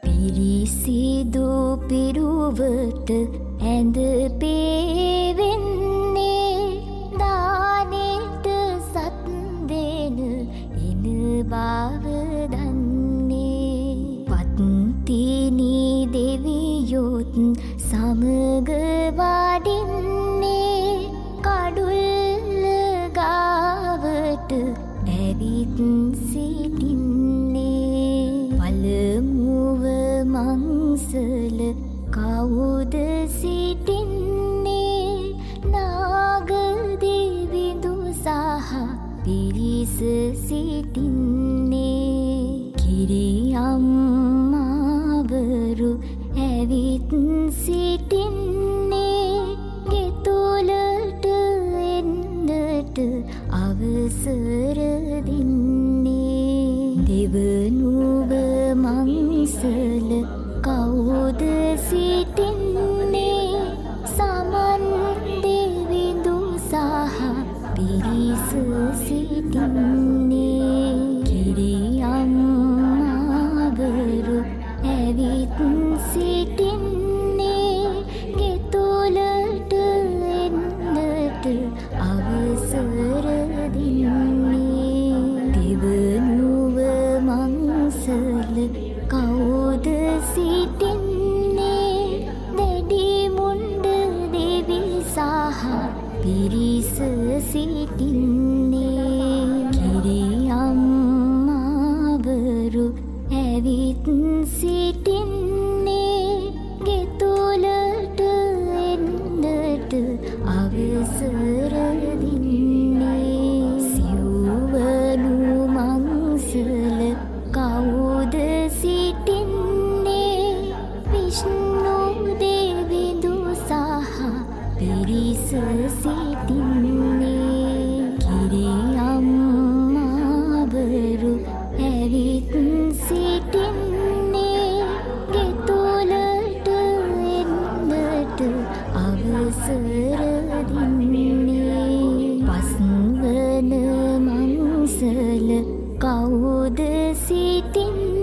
පිරිසිදු පිරුවට ඇඳ පේවෙන්නේ දානෙට සත් දෙන එන බව දන්නේ පත්තිනි දෙවියොත් සමග වඩින්නේ කඩුල්ල ගාවට ඇවිත් සිටින්නේ පළමුව මංසල කවුද සිටින්නේ නාගදෙවිඳු සහ පිරිස සිටින්නේ කිරියම්මාවරු ඇවිත් සිටින්නේ ගෙතුලට එන්නට අවසර දෙන්නේ දෙවනුව මංසල කවුද සිටින්නේ සමන් දෙවිඳු සහ පිරිස සිටින්නේ කිරියම්මාවරු ඇවිත් සිටින්නේ ගෙතුලට එන්නට අවසර දෙන්නේ දෙවනුව මංසල කවුද සිටින්නේ දැඩි මුණ්ඩ දෙවි සහ පිරිස සිටින්නේ කිරියම්මාවරු ඇවිත් සිටින්නේ ගෙතුලට එන්නට අවසර දෙන්නේ සිව්වනු මංසල කවුද සිටින්නේ විෂ්ණු දෙවිඳු සහ පිරිස සිටින්නේ කිරියම්මාවරු ඇවිත් සිටින්නේ ගෙතුලට එන්නට අවසර දෙන්නේ පස්වන මංසල කවුද සිටින්නේ